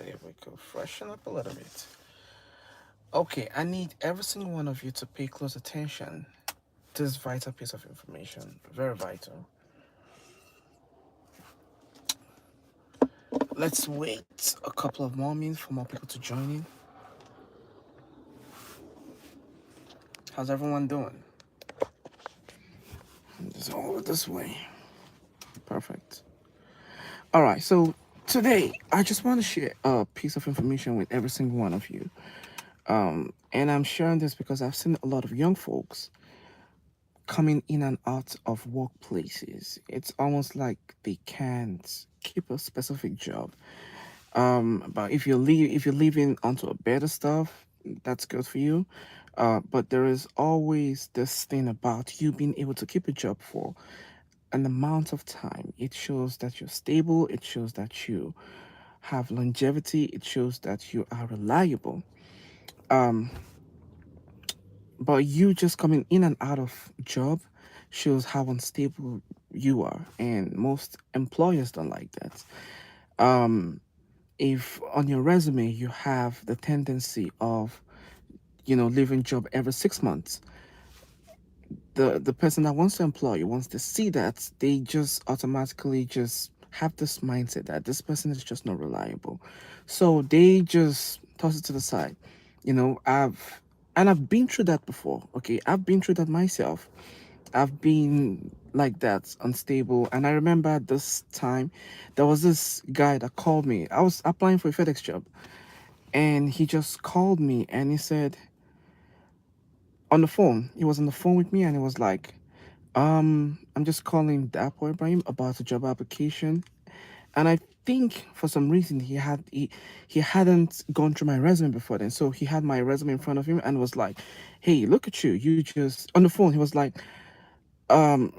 see if we could freshen up a little bit. Okay, I need every single one of you to pay close attention to this vital piece of information. Very vital. Let's wait a couple of more minutes for more people to join in. How's everyone doing? It's all this way. Perfect. All right, so today I just want to share a piece of information with every single one of you. And I'm sharing this because I've seen a lot of young folks coming in and out of workplaces. It's almost like they can't keep a specific job. But if you're leaving onto a better stuff, that's good for you. But there is always this thing about you being able to keep a job for an amount of time. It shows that you're stable. It shows that you have longevity. It shows that you are reliable. Um, but you just coming in and out of job shows how unstable you are, and most employers don't like that. Um, if on your resume you have the tendency of leaving job every 6 months, the person that wants to employ you, once they see that, they just automatically just have this mindset that this person is just not reliable, so they just toss it to the side. I've been through that before. Okay, I've been through that myself. I've been like that, unstable. And I remember this time there was this guy that called me. I was applying for a FedEx job, and he just called me and he said, on the phone, he was on the phone with me, and he was like, I'm just calling Dapo Ibrahim about a job application. And I think for some reason he hadn't gone through my resume before then. So he had my resume in front of him and was like, "Hey, look at you. You just on the phone." He was like, um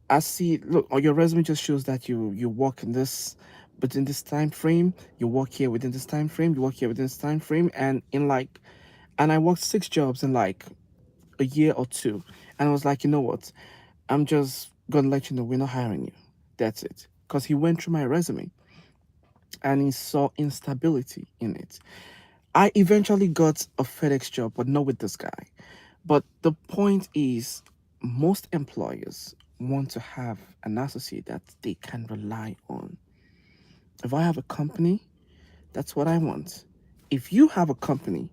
I see. Look, on your resume just shows that you work in this, but in this time frame, you work here within this time frame, you work here within this time frame, and I worked 6 jobs in like a year or two, and I was like, you know what, I'm just gonna let you know we're not hiring you. That's it. Because he went through my resume and he saw instability in it. I eventually got a FedEx job, but not with this guy. But the point is, most employers want to have an associate that they can rely on. If I have a company, that's what I want. If you have a company,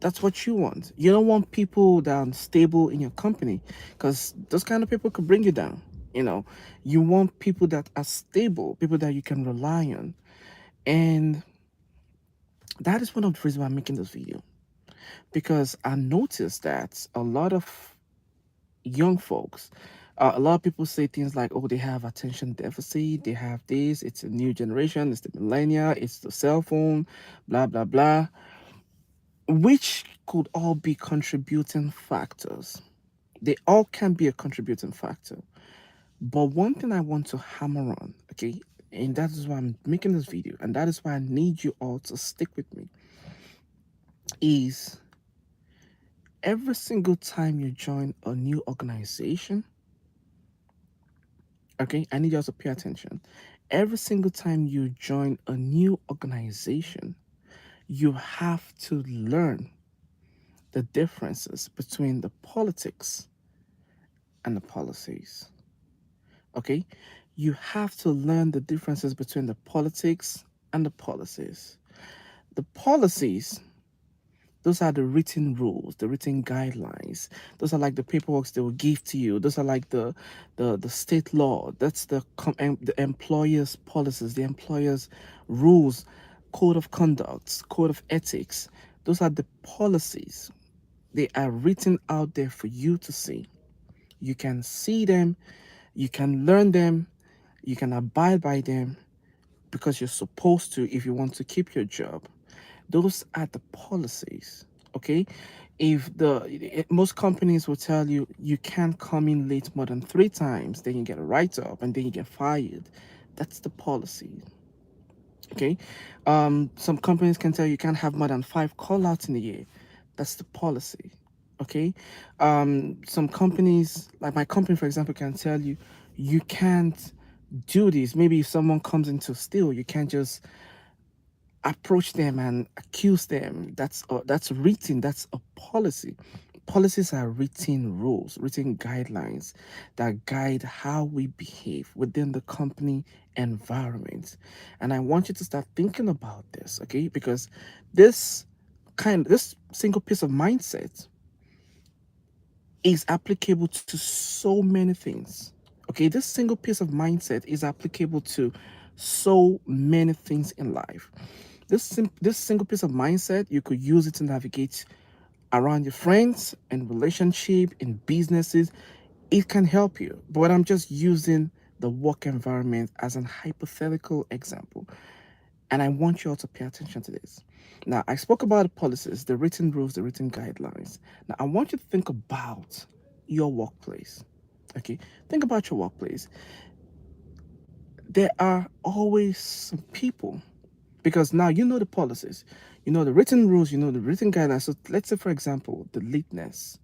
that's what you want. You don't want people that are unstable in your company, because those kind of people could bring you down. You know, you want people that are stable, people that you can rely on. And that is one of the reasons why I'm making this video, because I noticed that a lot of young folks, a lot of people say things like, oh, they have attention deficit, they have this, it's a new generation, it's the millennia, it's the cell phone, blah, blah, blah, which could all be contributing factors. They all can be a contributing factor. But one thing I want to hammer on, okay, and that is why I'm making this video, and that is why I need you all to stick with me, is every single time you join a new organization, okay, I need you all to pay attention. Every single time you join a new organization, you have to learn the differences between the politics and the policies. Okay? You have to learn the differences between the politics and the policies. The policies, those are the written rules, the written guidelines. Those are like the paperwork they will give to you. Those are like the state law. That's the employer's policies, the employer's rules, code of conduct, code of ethics. Those are the policies. They are written out there for you to see. You can see them, you can learn them, you can abide by them, because you're supposed to if you want to keep your job. Those are the policies. Okay, if most companies will tell you you can't come in late more than 3 times, then you get a write-up and then you get fired. That's the policy. Okay, some companies can tell you can't have more than 5 call outs in a year. That's the policy. Okay, some companies, like my company for example, can tell you you can't do this. Maybe if someone comes in to steal, you can't just approach them and accuse them. That's written. That's a policy. Policies are written rules, written guidelines that guide how we behave within the company environment. And I want you to start thinking about this, okay? Because this single piece of mindset is applicable to so many things. Okay, this single piece of mindset is applicable to so many things in life. This single piece of mindset, you could use it to navigate around your friends and relationship in businesses. It can help you, but I'm just using the work environment as an hypothetical example, and I want you all to pay attention to this. Now, I spoke about the policies, the written rules, the written guidelines. Now, I want you to think about your workplace. Okay, think about your workplace. There are always some people, because now you know the policies, you know the written rules, you know the written guidelines. So let's say, for example, the lateness.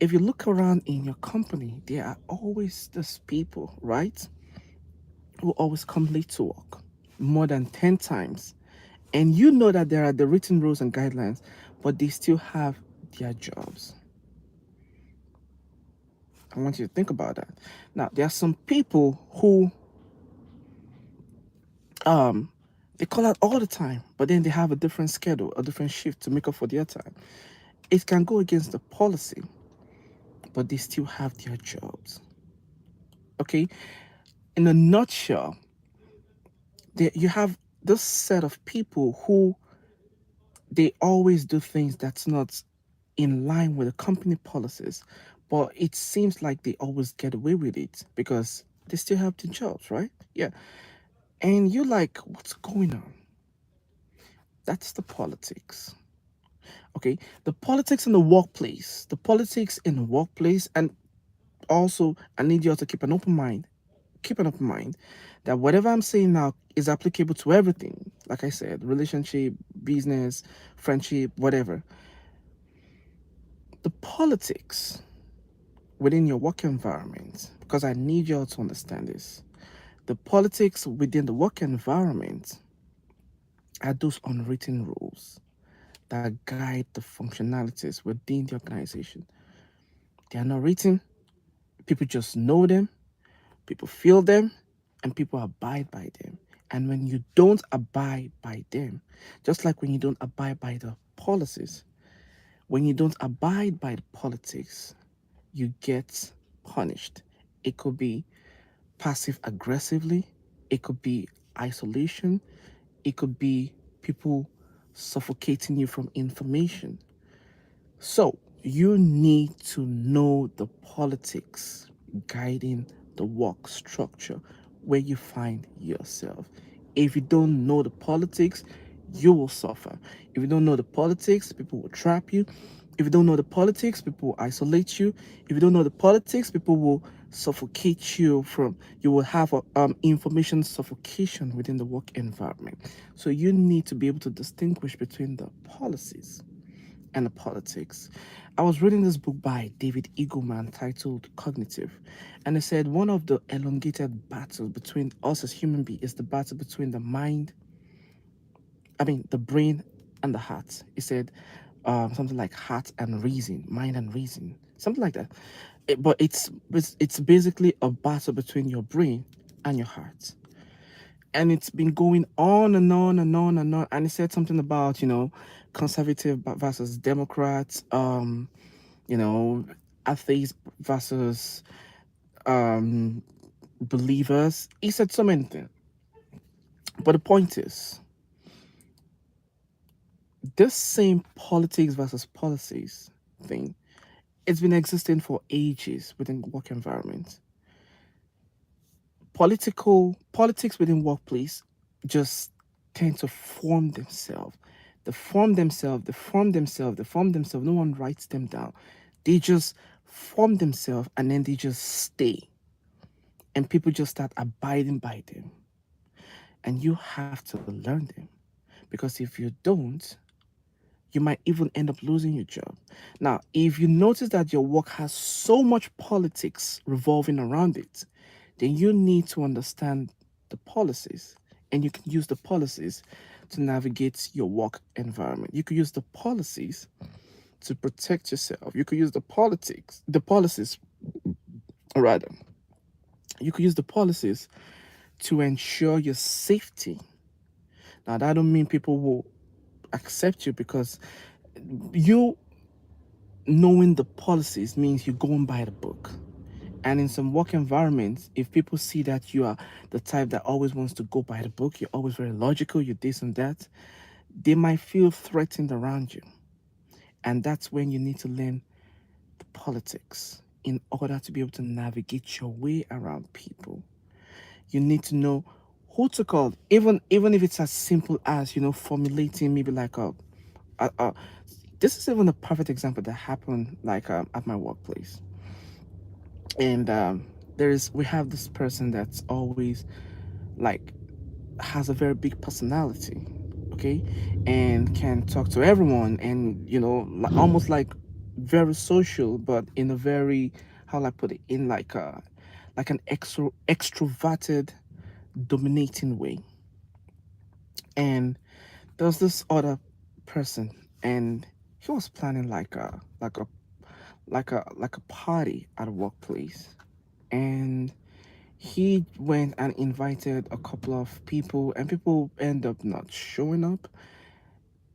If you look around in your company, there are always these people, right, who always come late to work more than 10 times. And you know that there are the written rules and guidelines, but they still have their jobs. I want you to think about that. Now, there are some people who um they call out all the time, but then they have a different schedule, a different shift to make up for their time. It can go against the policy, but they still have their jobs. Okay? In a nutshell, you have this set of people who they always do things that's not in line with the company policies, but it seems like they always get away with it because they still have the jobs, right? Yeah. And you're like, what's going on? That's the politics. Okay. The politics in the workplace, and also I need you all to keep an open mind. Keep an open mind that whatever I'm saying now is applicable to everything. Like I said, relationship, business, friendship, whatever. The politics within your work environment, because I need you all to understand this. The politics within the work environment are those unwritten rules that guide the functionalities within the organization. They are not written, people just know them, people feel them, and people abide by them. And when you don't abide by them, just like when you don't abide by the policies, when you don't abide by the politics, you get punished. It could be passive aggressively, it could be isolation, it could be people suffocating you from information. So, you need to know the politics guiding the work structure where you find yourself. If you don't know the politics, you will suffer. If you don't know the politics, people will trap you. If you don't know the politics, people will isolate you. If you don't know the politics, people will suffocate you from, you will have information suffocation within the work environment. So you need to be able to distinguish between the policies and the politics. I was reading this book by David Eagleman titled Cognitive, and it said one of the elongated battles between us as human beings is the battle between the brain and the heart. It said something like heart and reason, mind and reason, something like that. But it's basically a battle between your brain and your heart, and it's been going on and on and on and on. And it said something about conservative versus Democrats, you know, atheists versus um believers. He said so many things. But the point is, this same politics versus policies thing, it's been existing for ages within work environments. Politics within workplace just tend to form themselves. They form themselves. No one writes them down. They just form themselves and then they just stay. And people just start abiding by them. And you have to learn them. Because if you don't, you might even end up losing your job. Now, if you notice that your work has so much politics revolving around it, then you need to understand the policies and you can use the policies to navigate your work environment. You could use the policies to protect yourself. You could use the policies, rather. You could use the policies to ensure your safety. Now, that don't mean people will accept you, because you knowing the policies means you're going by the book. And in some work environments, if people see that you are the type that always wants to go by the book, you're always very logical, you're this and that, they might feel threatened around you. And that's when you need to learn the politics in order to be able to navigate your way around people. You need to know who to call, even if it's as simple as, formulating maybe like a this is even a perfect example that happened like at my workplace. And we have this person that's always like has a very big personality, okay, and can talk to everyone, and almost like very social, but in a very, how will I put it, in like an extroverted, dominating way. And there was this other person, and he was planning like a party at a workplace, and he went and invited a couple of people, and people end up not showing up.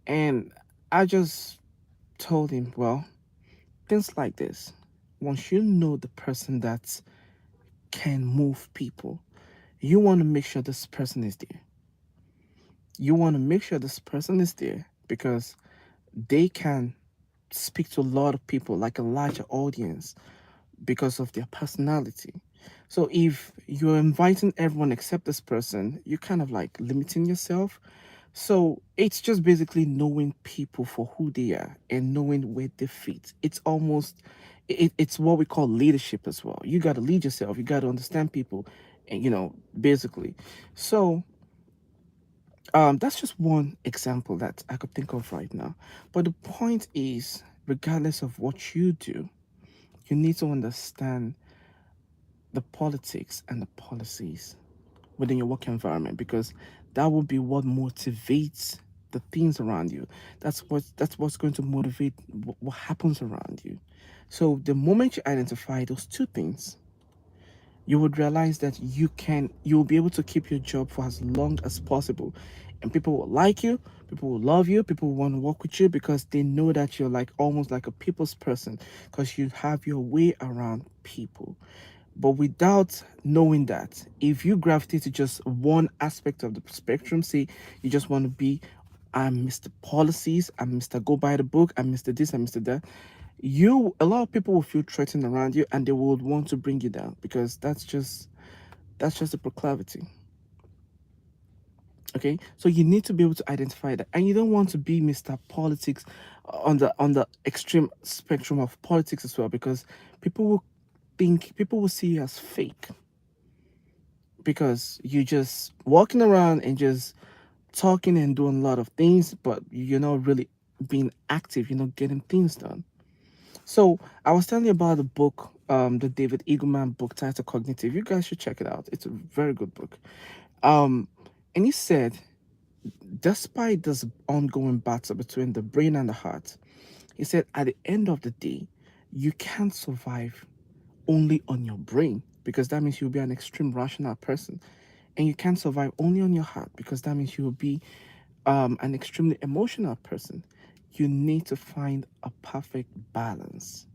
And I just told him, well, things like this, once you know the person that can move people, you want to make sure this person is there. You want to make sure this person is there because they can speak to a lot of people, like a larger audience, because of their personality. So if you're inviting everyone except this person, you're kind of like limiting yourself. So it's just basically knowing people for who they are and knowing where they fit. It's what we call leadership as well. You got to lead yourself. You got to understand people, and basically. So that's just one example that I could think of right now. But the point is, regardless of what you do, you need to understand the politics and the policies within your work environment, because that will be what motivates the things around you. That's what's going to motivate what happens around you. So the moment you identify those two things, you would realize that you'll be able to keep your job for as long as possible, and people will like you, people will love you, people will want to work with you because they know that you're like almost like a people's person, because you have your way around people. But without knowing that, if you gravitate to just one aspect of the spectrum, say you just want to be, I'm Mr. Policies, I'm Mr. Go by the book, I'm Mr. This, I'm Mr. That, a lot of people will feel threatened around you, and they will want to bring you down, because that's just a proclivity. Okay, so you need to be able to identify that, and you don't want to be Mr. Politics on the extreme spectrum of politics as well, because people will see you as fake, because you're just walking around and just talking and doing a lot of things, but you're not really being active, you're not getting things done. So I was telling you about the book, the David Eagleman book titled Cognitive. You guys should check it out. It's a very good book. Um, and he said, despite this ongoing battle between the brain and the heart, he said at the end of the day, you can't survive only on your brain, because that means you'll be an extreme rational person, and you can't survive only on your heart, because that means you will be an extremely emotional person. You need to find a perfect balance.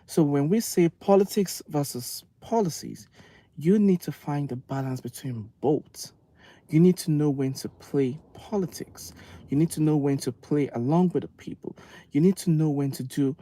So when we say politics versus policies, you need to find the balance between both. You need to know when to play politics. You need to know when to play along with the people. You need to know when to do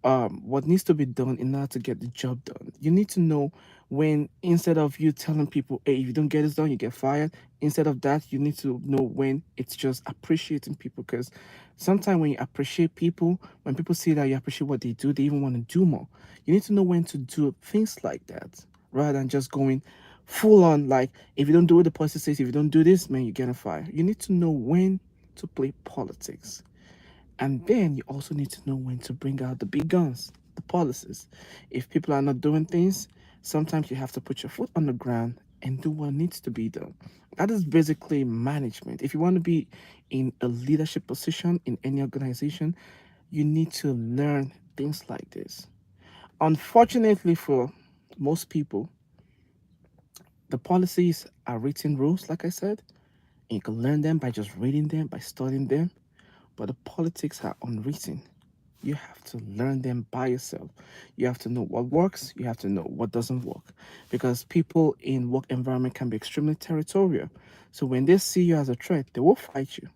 what needs to be done in order to get the job done. You need to know when, instead of you telling people, hey, if you don't get this done, you get fired, instead of that, you need to know when it's just appreciating people. Because sometimes when you appreciate people, when people see that you appreciate what they do, they even want to do more. You need to know when to do things like that, rather than just going full on, like, if you don't do what the policy says, if you don't do this, man, you get a fire. You need to know when to play politics. And then you also need to know when to bring out the big guns, the policies. If people are not doing things, sometimes you have to put your foot on the ground and do what needs to be done. That is basically management. If you want to be in a leadership position in any organization, you need to learn things like this. Unfortunately, for most people, the policies are written rules, like I said, and you can learn them by just reading them, by studying them. But the politics are unwritten. You have to learn them by yourself. You have to know what works, you have to know what doesn't work. Because people in work environment can be extremely territorial. So when they see you as a threat, they will fight you.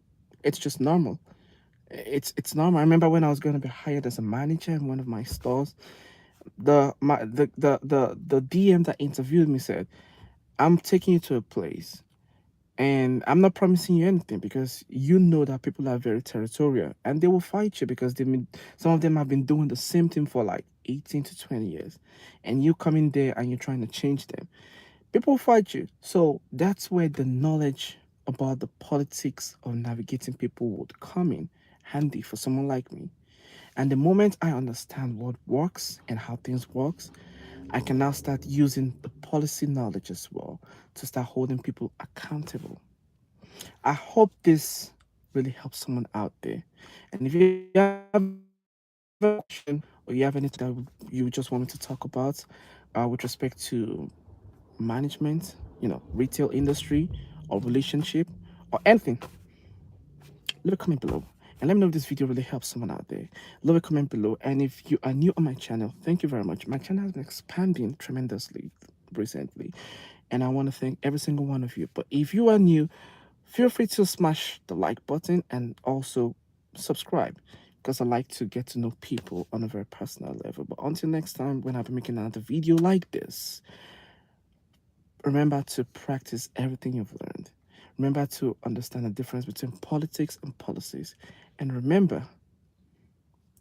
It's just normal. It's normal. I remember when I was going to be hired as a manager in one of my stores, the DM that interviewed me said, "I'm taking you to a place, and I'm not promising you anything because you know that people are very territorial and they will fight you because some of them have been doing the same thing for like 18 to 20 years, and you come in there and you're trying to change them. People will fight you." So that's where the knowledge about the politics of navigating people would come in handy for someone like me. And the moment I understand what works and how things works, I can now start using the policy knowledge as well to start holding people accountable. I hope this really helps someone out there. And if you have a question or you have anything that you just want me to talk about with respect to management, retail industry or relationship or anything, leave a comment below. And let me know if this video really helps someone out there. Leave a comment below. And if you are new on my channel, thank you very much. My channel has been expanding tremendously recently. And I want to thank every single one of you. But if you are new, feel free to smash the like button and also subscribe because I like to get to know people on a very personal level. But until next time, when I'll be making another video like this, remember to practice everything you've learned. Remember to understand the difference between politics and policies. And remember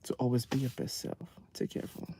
to always be your best self. Take care, everyone.